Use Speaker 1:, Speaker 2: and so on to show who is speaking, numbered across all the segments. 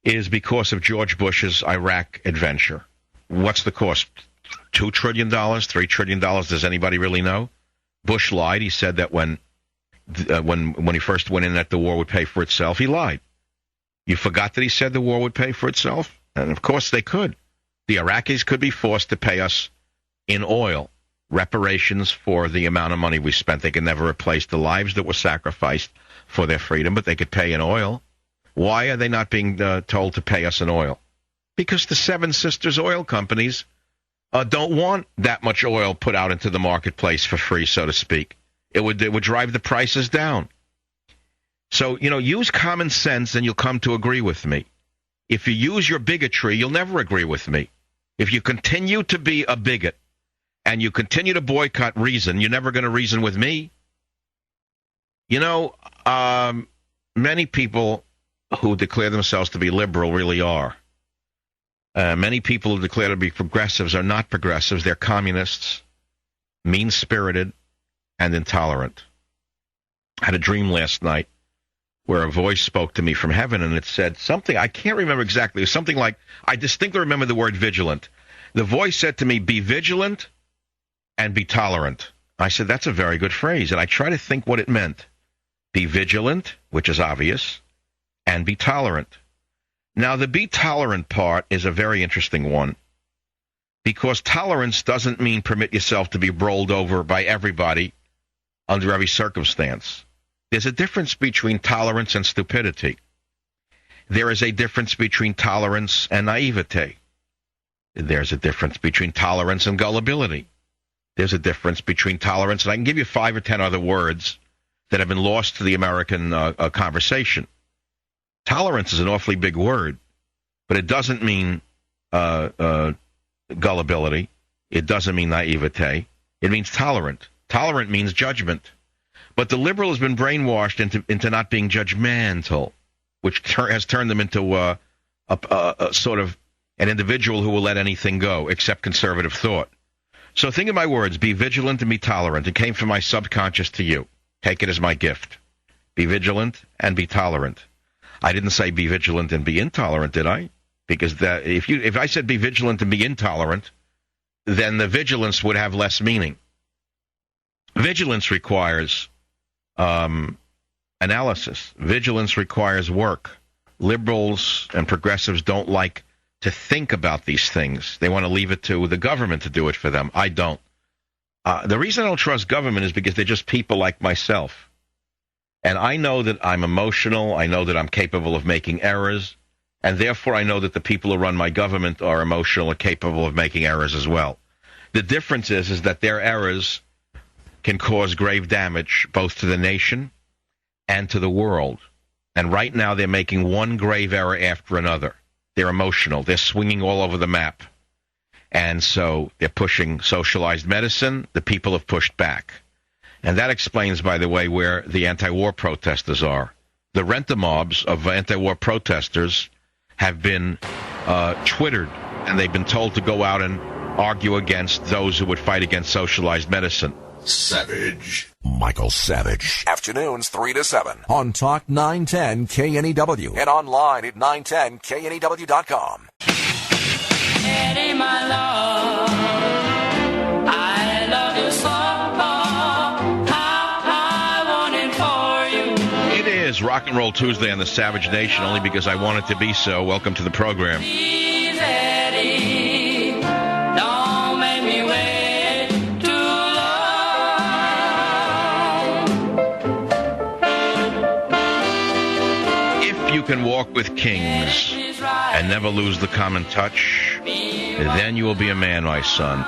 Speaker 1: is because of George Bush's Iraq adventure. What's the cost? $2 trillion, $3 trillion? Does anybody really know? Bush lied. He said that when he first went in that the war would pay for itself, he lied. You forgot that he said the war would pay for itself? And of course they could. The Iraqis could be forced to pay us in oil, reparations for the amount of money we spent. They could never replace the lives that were sacrificed for their freedom, but they could pay in oil. Why are they not being told to pay us in oil? Because the Seven Sisters oil companies don't want that much oil put out into the marketplace for free, so to speak. It would drive the prices down. So, use common sense and you'll come to agree with me. If you use your bigotry, you'll never agree with me. If you continue to be a bigot and you continue to boycott reason, you're never going to reason with me. Many people who declare themselves to be liberal really are. Many people who declare to be progressives are not progressives. They're communists, mean-spirited, and intolerant. I had a dream last night where a voice spoke to me from heaven, and it said something, I can't remember exactly, it was something like, I distinctly remember the word vigilant. The voice said to me, be vigilant and be tolerant. I said, that's a very good phrase, and I tried to think what it meant. Be vigilant, which is obvious, and be tolerant. Now, the be tolerant part is a very interesting one, because tolerance doesn't mean permit yourself to be rolled over by everybody under every circumstance. There's a difference between tolerance and stupidity. There is a difference between tolerance and naivete. There's a difference between tolerance and gullibility. There's a difference between tolerance, and I can give you 5 or 10 other words that have been lost to the American conversation. Tolerance is an awfully big word, but it doesn't mean gullibility. It doesn't mean naivete. It means tolerant. Tolerant means judgment. But the liberal has been brainwashed into not being judgmental, which has turned them into a sort of an individual who will let anything go except conservative thought. So think of my words, be vigilant and be tolerant. It came from my subconscious to you. Take it as my gift. Be vigilant and be tolerant. I didn't say be vigilant and be intolerant, did I? Because if I said be vigilant and be intolerant, then the vigilance would have less meaning. Vigilance requires analysis. Vigilance requires work. Liberals and progressives don't like to think about these things. They want to leave it to the government to do it for them. I don't. The reason I don't trust government is because they're just people like myself. And I know that I'm emotional. I know that I'm capable of making errors. And therefore, I know that the people who run my government are emotional and capable of making errors as well. The difference is that their errors can cause grave damage both to the nation and to the world. And right now, they're making one grave error after another. They're emotional. They're swinging all over the map. And so they're pushing socialized medicine. The people have pushed back. And that explains, by the way, where the anti-war protesters are. The rent-a-mobs of anti-war protesters have been twittered, and they've been told to go out and argue against those who would fight against socialized medicine.
Speaker 2: Savage.
Speaker 3: Michael Savage.
Speaker 2: Afternoons 3 to 7.
Speaker 3: On Talk 910 KNEW.
Speaker 2: And online at 910KNEW.com.
Speaker 4: Eddie, my love, I love you so. How I want it for you.
Speaker 1: It is Rock and Roll Tuesday on the Savage Nation, only because I want it to be so. Welcome to the program.
Speaker 4: Please, Eddie, don't make me wait too long.
Speaker 1: If you can walk with kings and never lose the common touch, then you will be a man, my son.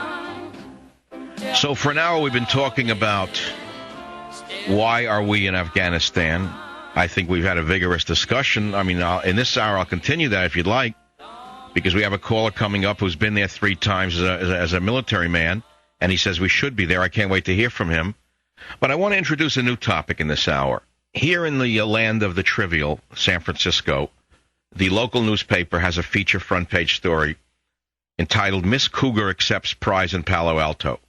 Speaker 1: So for an hour, we've been talking about why are we in Afghanistan. I think we've had a vigorous discussion. I mean, in this hour, I'll continue that if you'd like, because we have a caller coming up who's been there 3 times as a military man, and he says we should be there. I can't wait to hear from him. But I want to introduce a new topic in this hour. Here in the land of the trivial, San Francisco, the local newspaper has a feature front page story entitled Miss Cougar Accepts Prize in Palo Alto.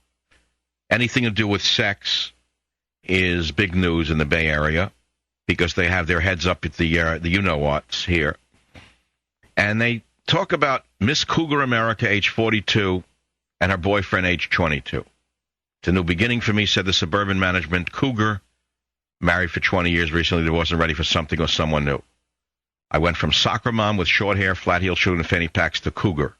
Speaker 1: Anything to do with sex is big news in the Bay Area because they have their heads up at the you-know-whats here. And they talk about Miss Cougar America, age 42, and her boyfriend, age 22. It's a new beginning for me, said the suburban management. Cougar, married for 20 years, recently divorced and ready for something or someone new. I went from soccer mom with short hair, flat-heeled shoes, and fanny packs to cougar.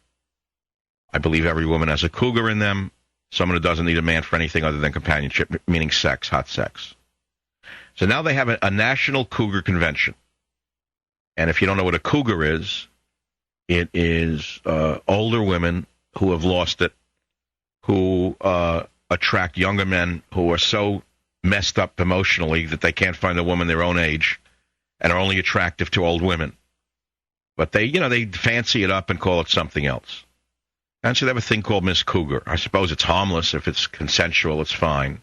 Speaker 1: I believe every woman has a cougar in them, someone who doesn't need a man for anything other than companionship, meaning sex, hot sex. So now they have a national cougar convention. And if you don't know what a cougar is, it is older women who have lost it, who attract younger men who are so messed up emotionally that they can't find a woman their own age and are only attractive to old women. But they fancy it up and call it something else. And so they have a thing called Miss Cougar. I suppose it's harmless. If it's consensual, it's fine.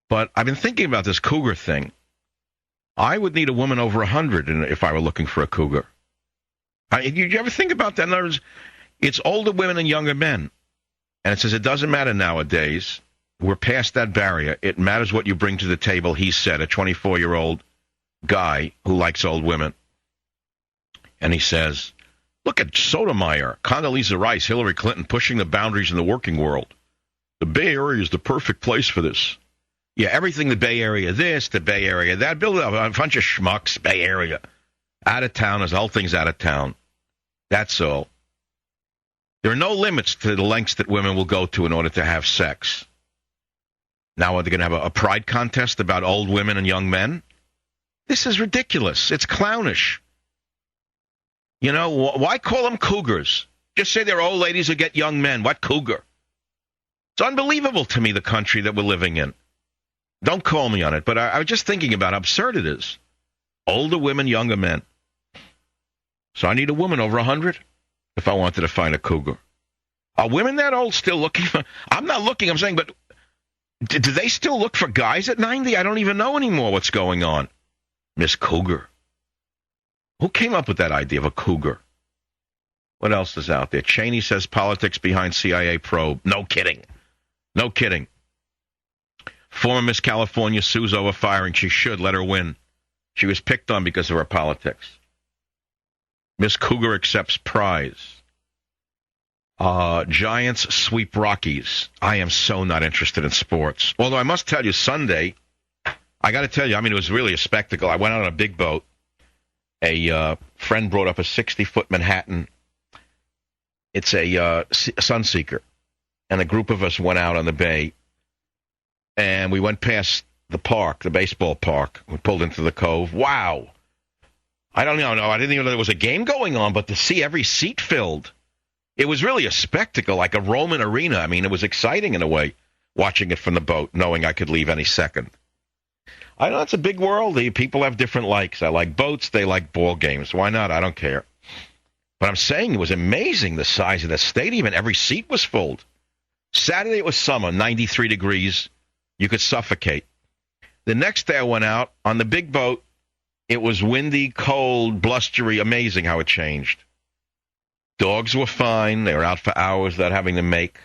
Speaker 1: But I've been thinking about this cougar thing. I would need a woman over 100 if I were looking for a cougar. You ever think about that? In other words, it's older women and younger men. And it says it doesn't matter nowadays. We're past that barrier. It matters what you bring to the table, he said, a 24-year-old guy who likes old women. And he says, look at Sotomayor, Condoleezza Rice, Hillary Clinton pushing the boundaries in the working world. The Bay Area is the perfect place for this. Yeah, everything, the Bay Area this, the Bay Area that. Build up a bunch of schmucks, Bay Area. Out of town, the whole thing's out of town. That's all. There are no limits to the lengths that women will go to in order to have sex. Now are they going to have a pride contest about old women and young men? This is ridiculous. It's clownish. You know, why call them cougars? Just say they're old ladies who get young men. What cougar? It's unbelievable to me, the country that we're living in. Don't call me on it, but I was just thinking about how absurd it is. Older women, younger men. So I need a woman over 100 if I wanted to find a cougar. Are women that old still looking for... I'm not looking, I'm saying, but do they still look for guys at 90? I don't even know anymore what's going on. Miss Cougar. Who came up with that idea of a cougar? What else is out there? Cheney says politics behind CIA probe. No kidding. No kidding. Former Miss California sues over firing. She should let her win. She was picked on because of her politics. Miss Cougar accepts prize. Giants sweep Rockies. I am so not interested in sports. Although I must tell you, Sunday, I got to tell you, I mean, it was really a spectacle. I went out on a big boat. A friend brought up a 60-foot Manhattan. It's a Sunseeker. And a group of us went out on the bay. And we went past the park, the baseball park. We pulled into the cove. Wow. I don't know. I didn't even know there was a game going on, but to see every seat filled, it was really a spectacle, like a Roman arena. I mean, it was exciting in a way, watching it from the boat, knowing I could leave any second. I know it's a big world. People have different likes. I like boats. They like ball games. Why not? I don't care. But I'm saying it was amazing, the size of the stadium, and every seat was filled. Saturday it was summer, 93 degrees. You could suffocate. The next day I went out on the big boat. It was windy, cold, blustery, amazing how it changed. Dogs were fine. They were out for hours without having to make.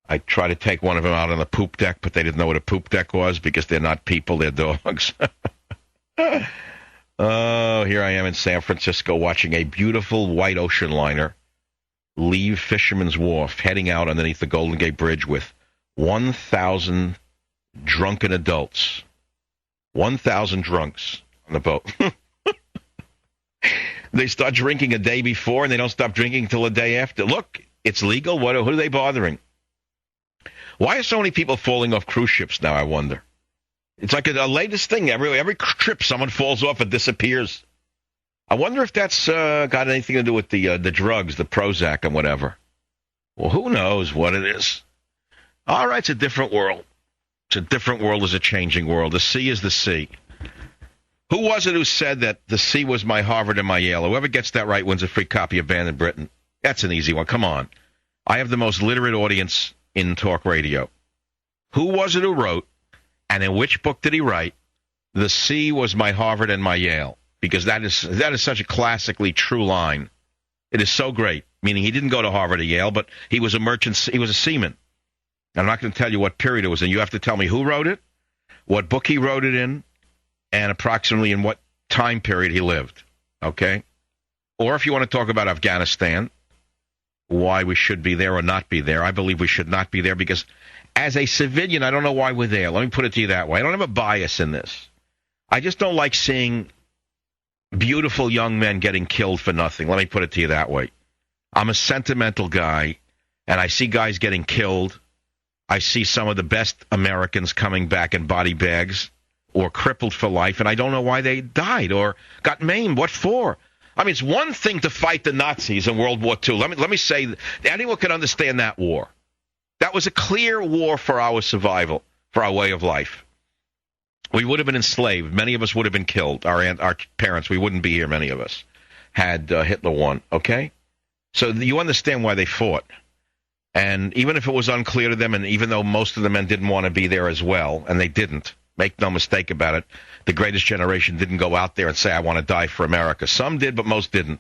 Speaker 1: I tried to take one of them out on the poop deck, but they didn't know what a poop deck was because they're not people, they're dogs. Oh, here I am in San Francisco watching a beautiful white ocean liner leave Fisherman's Wharf, heading out underneath the Golden Gate Bridge with 1,000 drunken adults. 1,000 drunks on the boat. They start drinking a day before, and they don't stop drinking until the day after. Look, it's legal. Who are they bothering? Why are so many people falling off cruise ships now, I wonder? It's like a latest thing. Every trip, someone falls off and disappears. I wonder if that's got anything to do with the drugs, the Prozac and whatever. Well, who knows what it is? All right, it's a different world. It's a different world. It's a changing world. The sea is the sea. Who was it who said that the sea was my Harvard and my Yale? Whoever gets that right wins a free copy of Banned in Britain. That's an easy one. Come on. I have the most literate audience in talk radio. Who was it who wrote, and in which book did he write, the sea was my Harvard and my Yale? Because that is such a classically true line. It is so great, meaning he didn't go to Harvard or Yale, but he was a merchant, he was a seaman. I'm not going to tell you what period it was in. You have to tell me who wrote it, what book he wrote it in, and approximately in what time period he lived. Okay? Or if you want to talk about Afghanistan, why we should be there or not be there, I believe we should not be there because as a civilian, I don't know why we're there. Let me put it to you that way. I don't have a bias in this. I just don't like seeing beautiful young men getting killed for nothing. Let me put it to you that way. I'm a sentimental guy, and I see guys getting killed. I see some of the best Americans coming back in body bags or crippled for life, and I don't know why they died or got maimed. What for? I mean, it's one thing to fight the Nazis in World War II. Let me say, anyone can understand that war. That was a clear war for our survival, for our way of life. We would have been enslaved. Many of us would have been killed. Our parents, we wouldn't be here, many of us, had Hitler won, okay? So you understand why they fought. And even if it was unclear to them, and even though most of the men didn't want to be there as well, and they didn't, make no mistake about it, the greatest generation didn't go out there and say, I want to die for America. Some did, but most didn't.